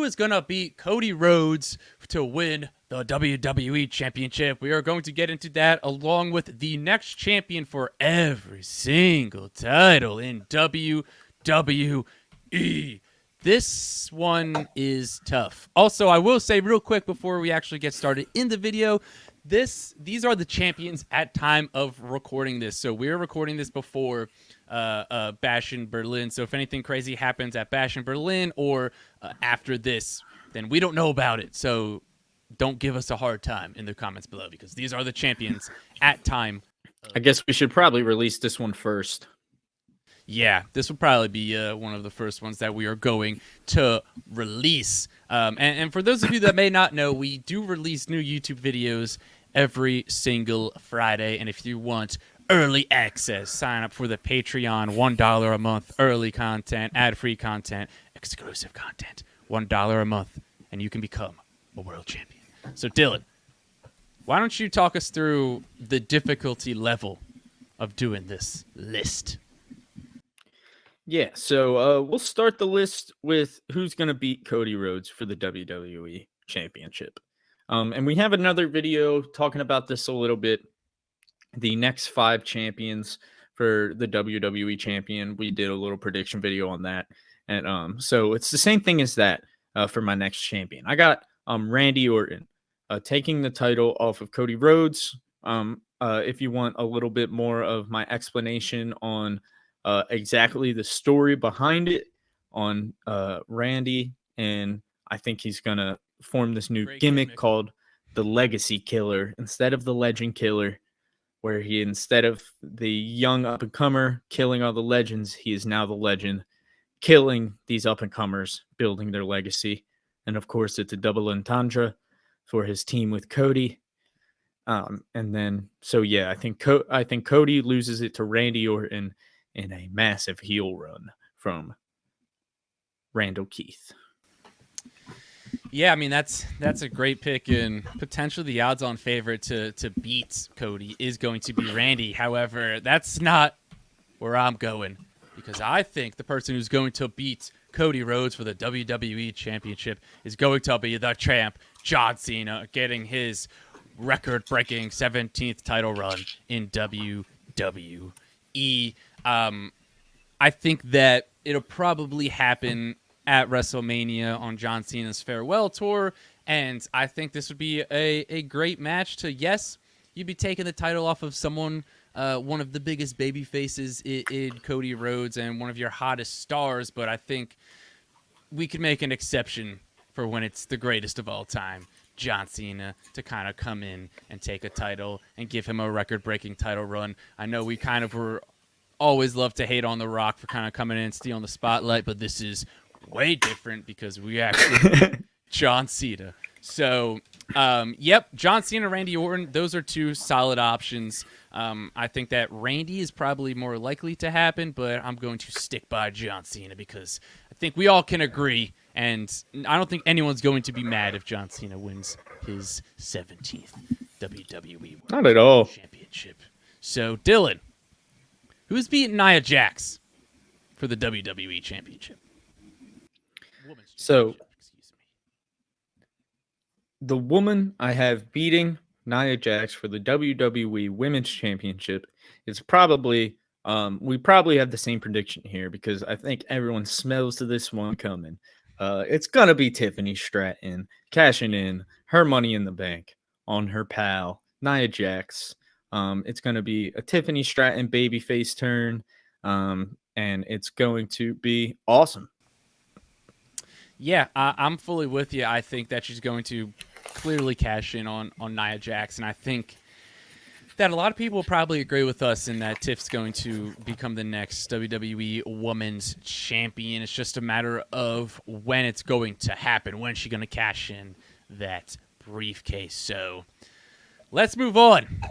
is going to beat Cody Rhodes to win the WWE Championship. We are going to get into that along with the next champion for every single title in WWE. This one is tough. Also, I will say real quick before we actually get started in the video, these are the champions at time of recording this. So we're recording this before Bash in Berlin. So if anything crazy happens at Bash in Berlin or after this, then we don't know about it. So don't give us a hard time in the comments below because these are the champions at time. I guess we should probably release this one first. Yeah, this will probably be one of the first ones that we are going to release. And for those of you that may not know, we do release new YouTube videos every single Friday. And if you want early access, sign up for the Patreon, $1 a month, early content, ad-free content, exclusive content, $1 a month, and you can become a world champion. So, Dylan, why don't you talk us through the difficulty level of doing this list? Yeah, so we'll start the list with who's going to beat Cody Rhodes for the WWE Championship. And we have another video talking about this a little bit. The next 5 champions for the WWE Champion. We did a little prediction video on that. And so it's the same thing as that for my next champion. I got Randy Orton taking the title off of Cody Rhodes. If you want a little bit more of my explanation on exactly the story behind it on Randy, and I think he's going to form this new gimmick called the Legacy Killer instead of the Legend Killer, where he, instead of the young up-and-comer killing all the legends, he is now the legend killing these up-and-comers, building their legacy. And of course, it's a double entendre for his team with Cody. And then, so yeah, I think Cody loses it to Randy Orton in a massive heel run from Randall Keith. Yeah, I mean that's a great pick, and potentially the odds-on favorite to beat Cody is going to be Randy. However, that's not where I'm going, because I think the person who's going to beat Cody Rhodes for the WWE Championship is going to be the champ, John Cena, getting his record-breaking 17th title run in WWE. I think that it'll probably happen at WrestleMania on John Cena's farewell tour, and I think this would be a great match to, yes, you'd be taking the title off of someone, one of the biggest baby faces in Cody Rhodes and one of your hottest stars, but I think we could make an exception for when it's the greatest of all time, John Cena, to kind of come in and take a title and give him a record-breaking title run. I know we kind of were always love to hate on The Rock for kind of coming in and stealing the spotlight, but this is way different because we actually John Cena. So, yep, John Cena, Randy Orton, those are 2 solid options. I think that Randy is probably more likely to happen, but I'm going to stick by John Cena because I think we all can agree, and I don't think anyone's going to be mad if John Cena wins his 17th WWE World Not at all. Championship. So, Dylan, who's beating Nia Jax for the WWE Championship? So, the woman I have beating Nia Jax for the WWE Women's Championship is probably, we probably have the same prediction here because I think everyone smells to this one coming. It's going to be Tiffany Stratton cashing in her money in the bank on her pal, Nia Jax. It's going to be a Tiffany Stratton babyface turn, and it's going to be awesome. Yeah, I'm fully with you. I think that she's going to clearly cash in on Nia Jax, and I think that a lot of people will probably agree with us in that Tiff's going to become the next WWE Women's Champion. It's just a matter of when it's going to happen, when she's going to cash in that briefcase. So let's move on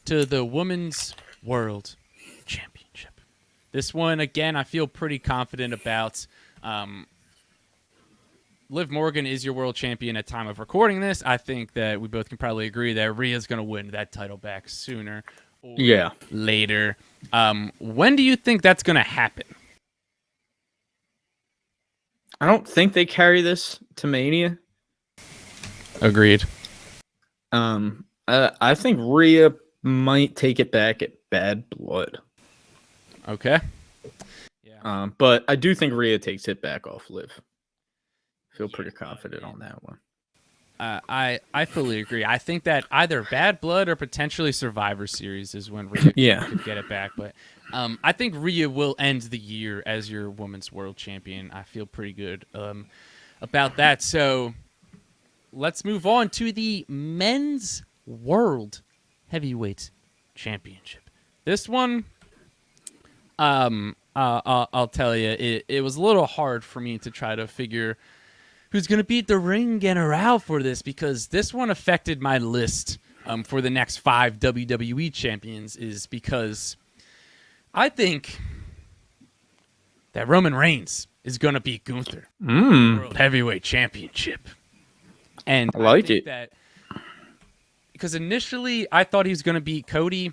to the Women's World Championship. This one, again, I feel pretty confident about. Liv Morgan is your world champion at time of recording this. I think that we both can probably agree that Rhea's going to win that title back sooner or later. When do you think that's going to happen? I don't think they carry this to Mania. Agreed. I think Rhea might take it back at Bad Blood. Okay. Yeah. But I do think Rhea takes it back off Liv. Feel pretty confident on that one. I fully agree. I think that either Bad Blood or potentially Survivor Series is when Rhea could get it back. But I think Rhea will end the year as your women's world champion. I feel pretty good about that. So let's move on to the men's world heavyweight championship. This one, I'll tell you, it was a little hard for me to try to figure who's going to beat the ring general for this, because this one affected my list for the next 5 WWE champions, is because I think that Roman Reigns is going to beat Gunther World Heavyweight Championship. And I think that because initially I thought he was going to beat Cody,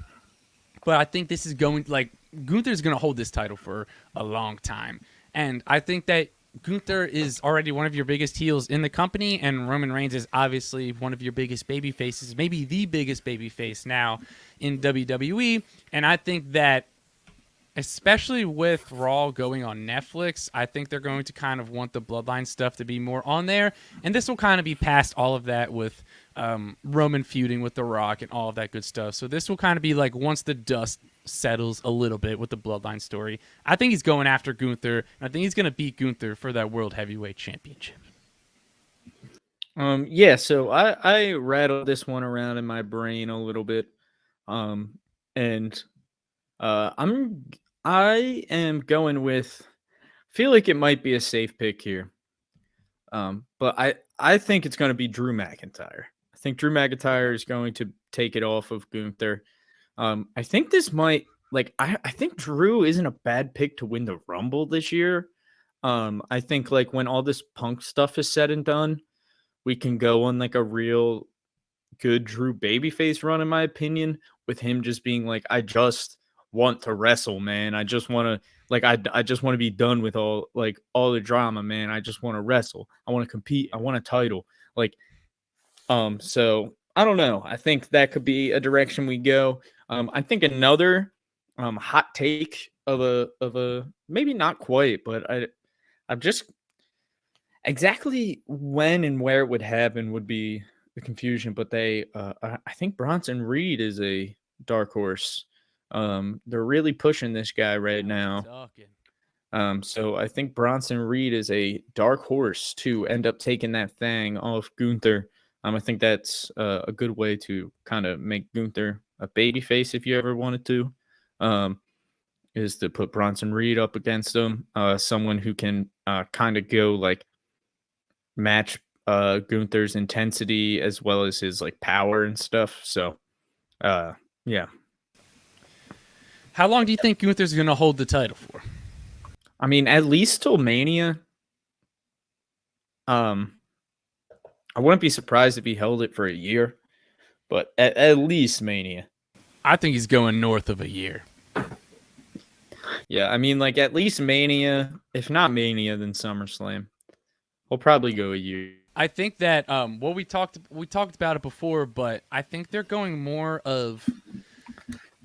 but I think this is going, like, Gunther's going to hold this title for a long time. And I think that Gunther is already one of your biggest heels in the company, and Roman Reigns is obviously one of your biggest baby faces, maybe the biggest baby face now in WWE. And I think that, especially with Raw going on Netflix, I think they're going to kind of want the Bloodline stuff to be more on there. And this will kind of be past all of that with Roman feuding with The Rock and all of that good stuff. So this will kind of be like once the dust settles a little bit with the Bloodline story. I think he's going after Gunther, and I think he's going to beat Gunther for that World Heavyweight Championship. Yeah, so I rattled this one around in my brain a little bit. And I am going with, feel like it might be a safe pick here. But I think it's going to be Drew McIntyre. I think Drew McIntyre is going to take it off of Gunther. I think this might, like, I think Drew isn't a bad pick to win the Rumble this year. I think, like, when all this Punk stuff is said and done, we can go on like a real good Drew babyface run, in my opinion, with him just being like, I just want to wrestle, man. I just want to, like, I just want to be done with all the drama, man. I just want to wrestle. I want to compete. I want a title. Like, so I don't know. I think that could be a direction we go. I think another hot take of a maybe not quite, but I'm just exactly when and where it would happen would be the confusion. But I think Bronson Reed is a dark horse. They're really pushing this guy right now. So I think Bronson Reed is a dark horse to end up taking that thing off Gunther. I think that's a good way to kind of make Gunther a baby face if you ever wanted to, is to put Bronson Reed up against him, someone who can kind of go like match Gunther's intensity as well as his like power and stuff. So, yeah. How long do you think Gunther's going to hold the title for? I mean, at least till Mania. I wouldn't be surprised if he held it for a year, but at least Mania. I think he's going north of a year. Yeah, I mean, like, at least Mania. If not Mania, then SummerSlam. We'll probably go a year. I think that well, we talked about it before, but I think they're going more of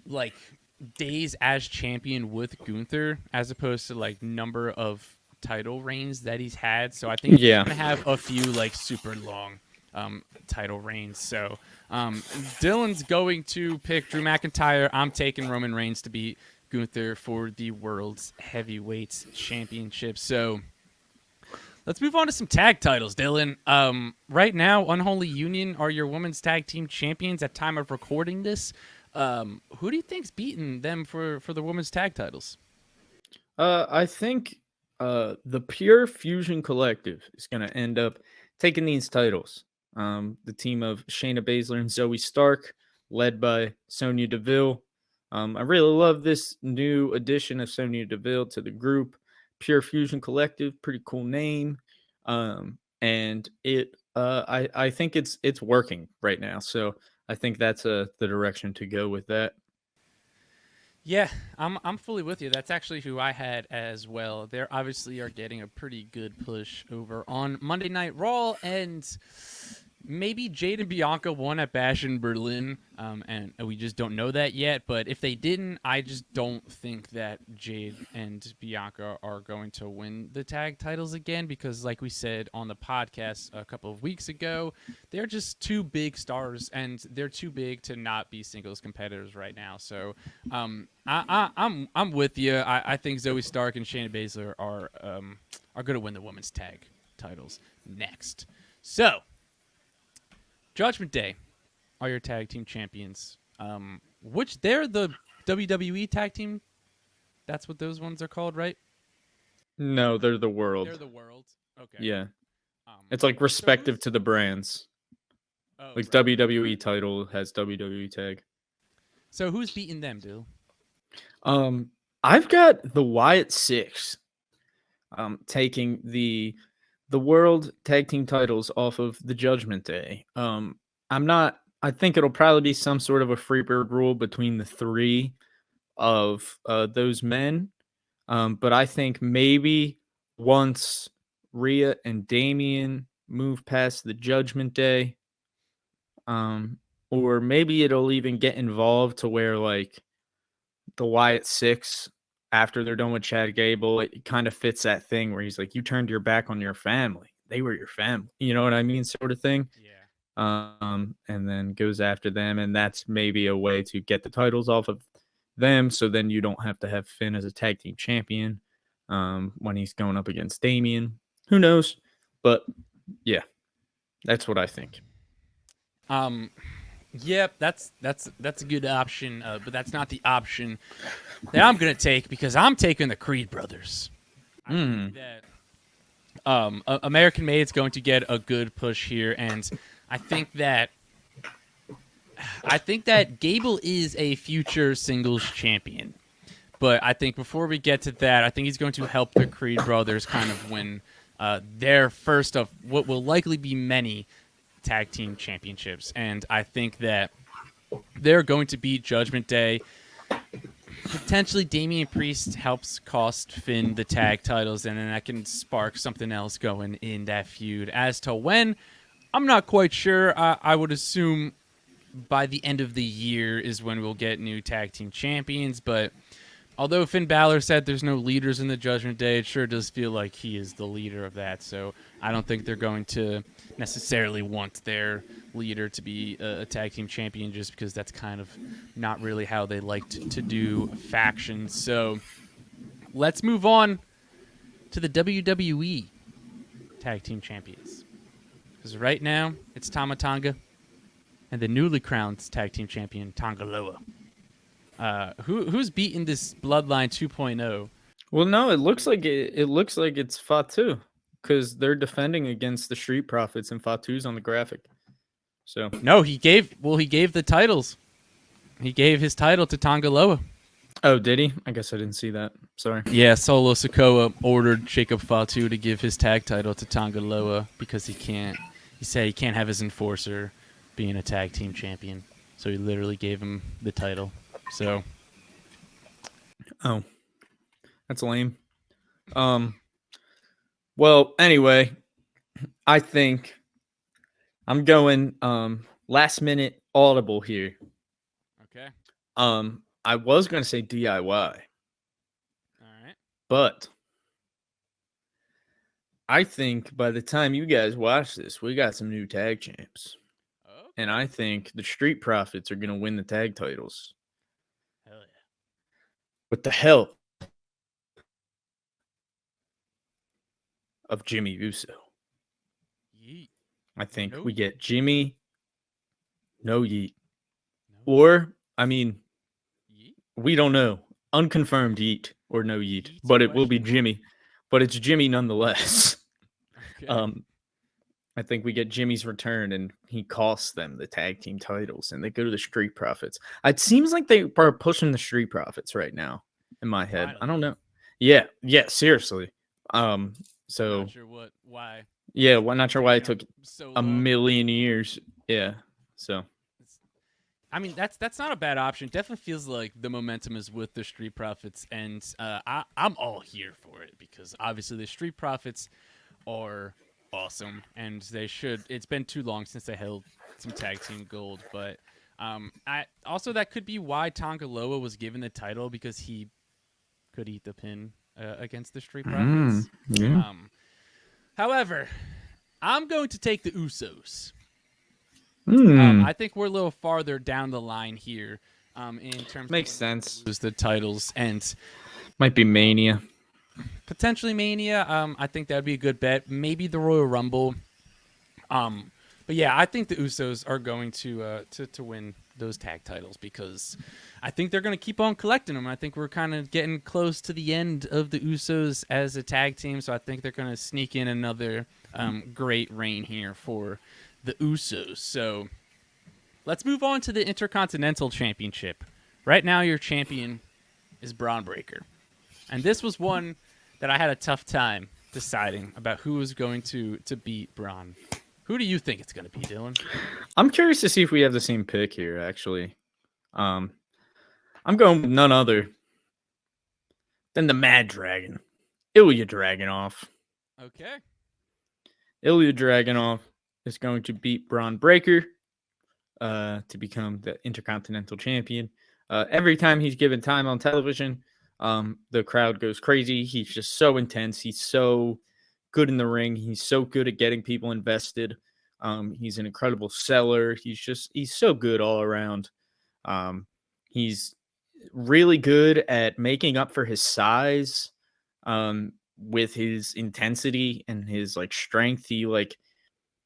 like days as champion with Gunther as opposed to like number of title reigns that he's had. So I think he's gonna have a few like super long title reigns. So Dylan's going to pick Drew McIntyre. I'm taking Roman Reigns to beat Gunther for the World's Heavyweight Championship. So let's move on to some tag titles, Dylan. Right now, Unholy Union are your women's tag team champions at time of recording this. Who do you think's beating them for the women's tag titles? I think the Pure Fusion Collective is going to end up taking these titles. The team of Shayna Baszler and Zoe Stark, led by Sonya Deville. I really love this new addition of Sonya Deville to the group. Pure Fusion Collective, pretty cool name. And it, I think it's working right now. So I think that's the direction to go with that. Yeah, I'm fully with you. That's actually who I had as well. They obviously are getting a pretty good push over on Monday Night Raw, and maybe Jade and Bianca won at Bash in Berlin, and we just don't know that yet. But if they didn't, I just don't think that Jade and Bianca are going to win the tag titles again because, like we said on the podcast a couple of weeks ago, they're just too big stars, and they're too big to not be singles competitors right now. So, I'm with you. I think Zoe Stark and Shayna Baszler are going to win the women's tag titles next. So, Judgment Day are your tag team champions. Which they're the WWE tag team. That's what those ones are called, right? No, they're the They're world. the world. Okay. Yeah. Um, It's like so respective who's? to the brands. Oh, Like right, right. WWE title has WWE tag. So who's beating them, Bill? Um, I've got the Wyatt Six taking the world tag team titles off of the Judgment Day. I'm not. I think it'll probably be some sort of a freebird rule between the three of those men. But I think maybe once Rhea and Damien move past the Judgment Day, um, or maybe it'll even get involved to where like the Wyatt Six after they're done with Chad Gable, it kind of fits that thing where he's like, "You turned your back on your family. They were your family." You know what I mean, sort of thing. Yeah. And then goes after them, and that's maybe a way to get the titles off of them. So then you don't have to have Finn as a tag team champion when he's going up against Damien. Who knows? But yeah, that's what I think. Um. Yep, that's a good option, but that's not the option that I'm gonna take because I'm taking the Creed brothers. I think Mm. that American Made's going to get a good push here, and I think that Gable is a future singles champion. But I think before we get to that, I think he's going to help the Creed brothers kind of win their first of what will likely be many tag team championships. And I think that they're going to beat Judgment Day. Potentially, Damian Priest helps cost Finn the tag titles, and then that can spark something else going in that feud. As to when, I'm not quite sure. I would assume by the end of the year is when we'll get new tag team champions, but although Finn Balor said there's no leaders in the Judgment Day, it sure does feel like he is the leader of that. So I don't think they're going to necessarily want their leader to be a tag team champion just because that's kind of not really how they like to do factions. So let's move on to the WWE tag team champions. Because right now, it's Tama Tonga and the newly crowned tag team champion, Tonga Loa. Who's beating this Bloodline 2.0? Well, no, it looks like it looks like it's Fatu because they're defending against the Street Profits and Fatu's on the graphic. So No, he gave the titles. He gave his title to Tonga Loa. oh, did he? I guess I didn't see that. Sorry. Yeah, Solo Sikoa ordered Jacob Fatu to give his tag title to Tonga Loa because he said he can't have his enforcer being a tag team champion. So he literally gave him the title. So Oh, that's lame. Well, anyway, I think I'm going last minute audible here. okay. I was going to say DIY, All right. but I think by the time you guys watch this, we got some new tag champs. And Okay. I think the Street Profits are going to win the tag titles Hell yeah. with the help of Jimmy Uso. Yeet. I think No. we get Jimmy, no Yeet. No. Or, I mean, Yeet. we don't know. Unconfirmed Yeet or no Yeet. Yeet's a But it will be question mark. Jimmy. But it's Jimmy nonetheless. Okay. I think we get Jimmy's return and he costs them the tag team titles and they go to the Street Profits. It seems like they are pushing the Street Profits right now in my head. I don't Finally. know. Yeah, seriously. So Not sure why yeah, well, not it's sure why it taking took so a long. million years. Yeah. So I mean, that's not a bad option. Definitely feels like the momentum is with the Street Profits, and I'm all here for it because obviously the Street Profits are awesome, and they should. It's been too long since they held some tag team gold, but I also that could be why Tonga Loa was given the title because he could eat the pin against the Street Profits. Yeah. However, I'm going to take the Usos. Hmm. I think we're a little farther down the line here in terms Makes of sense. lose the titles and Might be Mania. potentially Mania. I think that would be a good bet. Maybe the Royal Rumble. But yeah, I think the Usos are going to win those tag titles because I think they're going to keep on collecting them. I think we're kind of getting close to the end of the Usos as a tag team, so I think they're going to sneak in another great reign here for the Usos. So let's move on to the Intercontinental Championship. Right now, your champion is Braun Breaker, and this was one that I had a tough time deciding about who was going to beat Braun. Who do you think it's going to be, Dylan? I'm curious to see if we have the same pick here, actually. I'm going with none other than the Mad Dragon, Ilya Dragunov. Okay. Ilya Dragunov is going to beat Braun Breaker to become the Intercontinental Champion. Every time he's given time on television, the crowd goes crazy. He's just so intense. He's so good in the ring. He's so good at getting people invested. He's an incredible seller. He's so good all around. He's really good at making up for his size with his intensity and his like strength.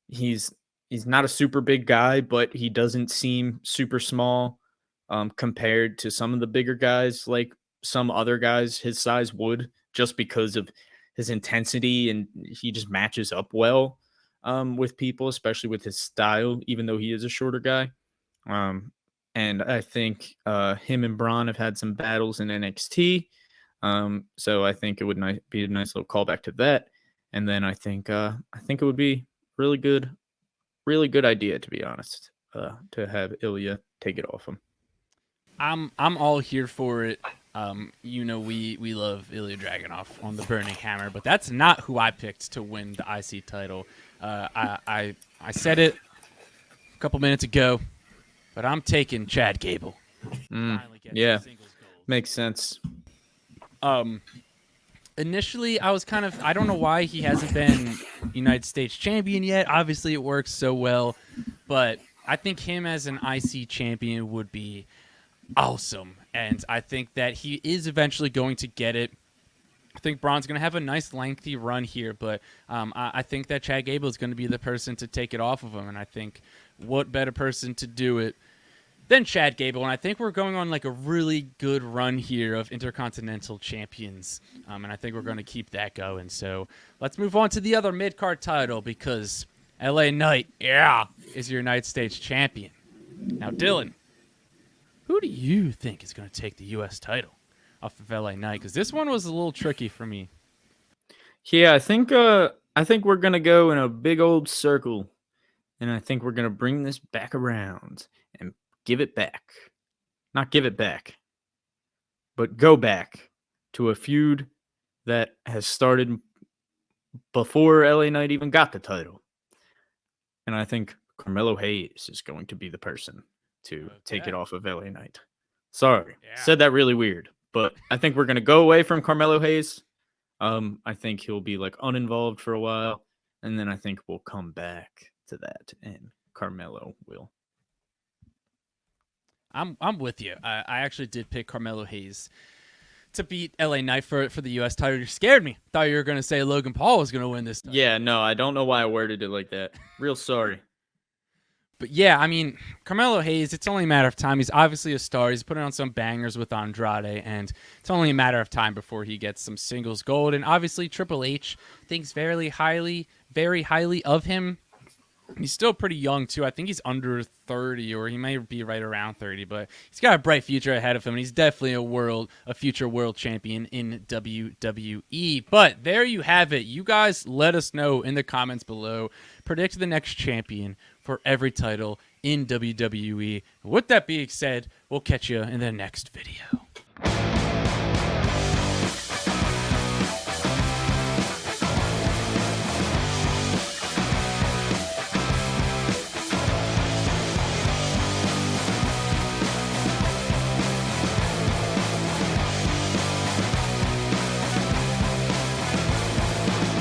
He's not a super big guy, but he doesn't seem super small compared to some of the bigger guys, like some other guys his size would, just because of his intensity, and he just matches up well with people, especially with his style, even though he is a shorter guy. And I think him and Braun have had some battles in NXT. So I think it would be a nice little callback to that. And then I think it would be really good idea, to be honest, to have Ilya take it off him. I'm all here for it. We love Ilya Dragunov on the Burning Hammer, but that's not who I picked to win the IC title. I said it a couple minutes ago, but I'm taking Chad Gable. Yeah, makes sense. Initially, I was I don't know why he hasn't been United States champion yet. Obviously, it works so well, but I think him as an IC champion would be awesome, and I think that he is eventually going to get it. I think Braun's going to have a nice lengthy run here, but I think that Chad Gable is going to be the person to take it off of him, and I think what better person to do it than Chad Gable, and I think we're going on like a really good run here of Intercontinental champions, and I think we're going to keep that going. So let's move on to the other mid-card title because LA Knight, is your United States champion. Now, Dylan, who do you think is going to take the U.S. title off of LA Knight? Because this one was a little tricky for me. Yeah, I think we're gonna go in a big old circle, and I think we're gonna bring this back around and give it back. Not give it back, but go back to a feud that has started before LA Knight even got the title. And I think Carmelo Hayes is going to be the person to take it off of LA Knight. Sorry, said that really weird, but I think we're going to go away from Carmelo Hayes. I think he'll be like uninvolved for a while, and then I think we'll come back to that, and Carmelo will. I'm with you. I actually did pick Carmelo Hayes to beat LA Knight for the U.S. title. You scared me. Thought you were going to say Logan Paul was going to win this title. Yeah, no, I don't know why I worded it like that. Real sorry. But yeah, I mean, Carmelo Hayes, it's only a matter of time. He's obviously a star. He's putting on some bangers with Andrade, and it's only a matter of time before he gets some singles gold. And obviously, Triple H thinks very highly of him. He's still pretty young, too. I think he's under 30, or he may be right around 30, but he's got a bright future ahead of him, and he's definitely a future world champion in WWE. But there you have it. You guys let us know in the comments below. Predict the next champion for every title in WWE. With that being said, we'll catch you in the next video.